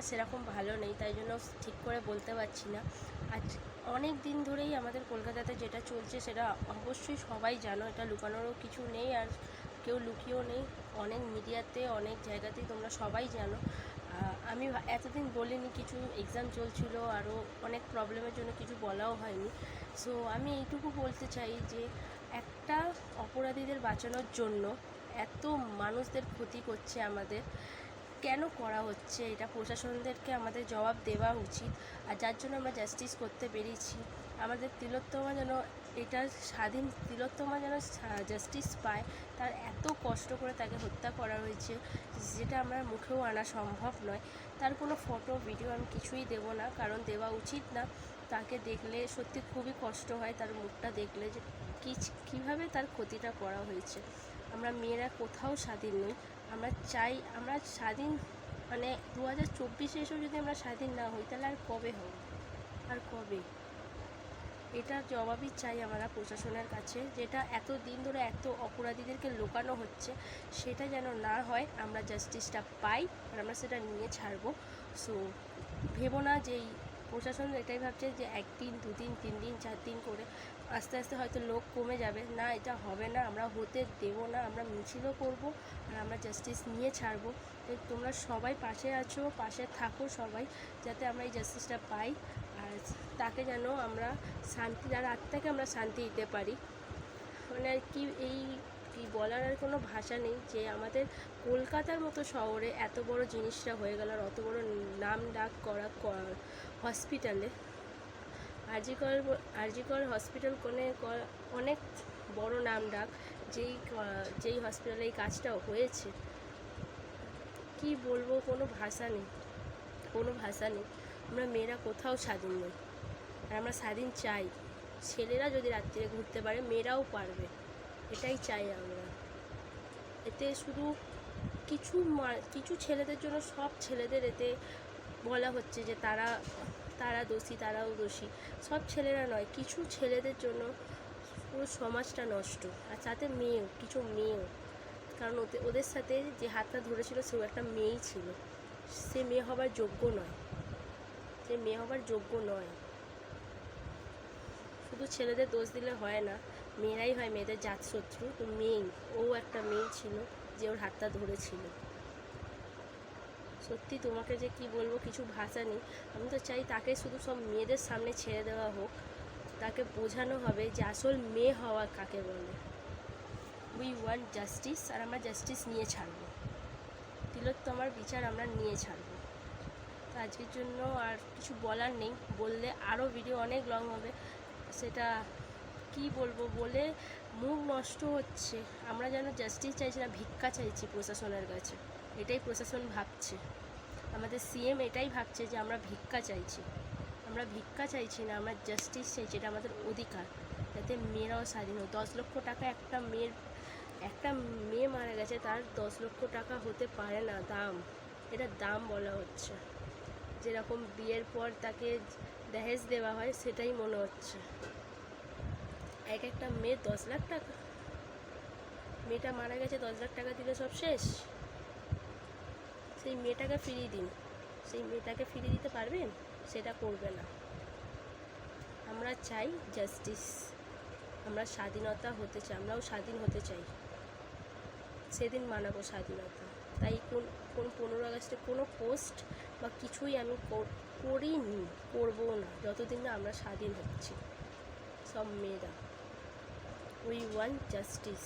সেরকম ভালো নেই, তাই জন্য ঠিক করে বলতে পারছি না। আজ অনেক দিন ধরেই আমাদের কলকাতাতে যেটা চলছে সেটা অবশ্যই সবাই জানো, এটা লুকানোরও কিছু নেই আর কেউ লুকিয়েও নেই। অনেক মিডিয়াতে অনেক জায়গাতেই তোমরা সবাই জানো। আমি এতদিন বলিনি, কিছু এক্সাম চলছিল, আরও অনেক প্রবলেমের জন্য কিছু বলাও হয়নি। সো আমি এইটুকু বলতে চাই যে একটা অপরাধীদের বাঁচানোর জন্য এত মানুষদের ক্ষতি করছে আমাদের, কেন করা হচ্ছে এটা প্রশাসনদেরকে আমাদের জবাব দেওয়া উচিত। আর যার জন্য আমরা জাস্টিস করতে বেরিয়েছি, আমাদের তিলোত্তমা যেন এটা স্বাধীন তিলোত্তমা যেন জাস্টিস পায়। তার এত কষ্ট করে তাকে হত্যা করা হয়েছে যেটা আমার মুখেও আনা সম্ভব নয়। তার কোনো ফটো ভিডিও আমি কিছুই দেব না, কারণ দেওয়া উচিত না। তাকে দেখলে সত্যি খুবই কষ্ট হয়, তার মুখটা দেখলে যে কীভাবে তার ক্ষতিটা করা হয়েছে। আমরা মেয়েরা কোথাও স্বাধীন নই। আমরা চাই আমরা স্বাধীন, মানে 2024 এসেও যদি আমরা স্বাধীন না হই তাহলে আর কবে হব, আর কবে? এটার জবাবই চাই আমরা প্রশাসনের কাছে, যেটা এত দিন ধরে এত অপরাধীদেরকে লুকানো হচ্ছে সেটা যেন না হয়, আমরা জাস্টিসটা পাই আর আমরা সেটা নিয়ে ছাড়বো। সো ভেবো না যে প্রশাসন এটাই ভাবছে যে 1 দিন 2 দিন 3 দিন 4 দিন করে আস্তে আস্তে হয়তো লোক কমে যাবে, না, এটা হবে না, আমরা হতে দেবো না। আমরা মিছিলও করব আর আমরা জাস্টিস নিয়ে ছাড়বো। তো তোমরা সবাই পাশে আছো, পাশে থাকো সবাই, যাতে আমরা এই জাস্টিসটা পাই আর তাকে যেন আমরা শান্তি, তার আত্মাকে আমরা শান্তি দিতে পারি। মানে আর কি বলার আর কোনো ভাষা নেই যে আমাদের কলকাতার মতো শহরে এত বড় জিনিসটা হয়ে গেল, আর অত বড় নাম ডাক করা হসপিটালে, আরজিকর হসপিটাল অনেক বড় নাম ডাক, যেই হসপিটালে এই কাজটা হয়েছে, কি বলবো, কোনো ভাষা নেই। আমরা মেয়েরা কোথাও স্বাধীন নই আর আমরা স্বাধীন চাই। ছেলেরা যদি রাত্রিরে ঘুরতে পারে, মেয়েরাও পারবে, এটাই চাই আমরা। এতে শুধু কিছু ছেলেদের জন্য সব ছেলেদের এতে বলা হচ্ছে যে তারা দোষী, তারাও দোষী। সব ছেলেরা নয়, কিছু ছেলেদের জন্য পুরো সমাজটা নষ্ট, আর তাতে কিছু মেয়েও, কারণ ওদের সাথে যে হাতটা ধরেছিল সেও একটা মেয়েই ছিল। সে মেয়ে হবার যোগ্য নয়। শুধু ছেলেদের দোষ দিলে হয় না, মেয়েরাই হয় মেয়েদের জাতশত্রু। তো ও একটা মেয়ে ছিল যে ওর হাতটা ধরেছিল। সত্যি তোমাকে যে কি বলবো, কিছু ভাষা নেই। আমি তো চাই তাকে শুধু সব মেয়েদের সামনে ছেড়ে দেওয়া হোক, তাকে বোঝানো হবে যে আসল মেয়ে হওয়া কাকে বলে। উই ওয়ান্ট জাস্টিস, আর আমরা জাস্টিস নিয়ে ছাড়বো। তিলোত্তমার বিচার আমরা নিয়ে ছাড়বো। তো আজকের জন্য আর কিছু বলার নেই, বললে আরও ভিডিও অনেক লং হবে, সেটা কি বলবো বলে মুখ নষ্ট হচ্ছে। আমরা যেন জাস্টিস চাইছি না, ভিক্ষা চাইছি প্রশাসনের কাছে, এটাই প্রশাসন ভাবছে। আমাদের সিএম এটাই ভাবছে যে আমরা ভিক্ষা চাইছি। আমরা ভিক্ষা চাইছি না, আমরা জাস্টিস চাইছি, এটা আমাদের অধিকার, যাতে মেয়েরাও স্বাধীন হয়। 10 লক্ষ টাকা একটা মেয়ে মারা গেছে, তার 10 লক্ষ টাকা হতে পারে না দাম, এটা দাম বলা হচ্ছে। যেরকম বিয়ের পর তাকে দহেজ দেওয়া হয় সেটাই মনে হচ্ছে। একটা মেয়ের 10 লাখ টাকা, মেয়েটা মারা গেছে, 10 লাখ টাকা দিলে সব শেষ? সেই মেয়েটাকে ফিরিয়ে দিন। সেই মেয়েটাকে ফিরিয়ে দিতে পারবেন? সেটা করবে না। আমরা চাই জাস্টিস, আমরা স্বাধীনতা হতে চাই, আমরাও স্বাধীন হতে চাই। সেদিন মানাবো স্বাধীনতা। তাই কোন 15 আগস্টে কোনো পোস্ট বা কিছুই আমি করবো না যতদিন না আমরা স্বাধীন হচ্ছি সব মেয়েরা। We want justice.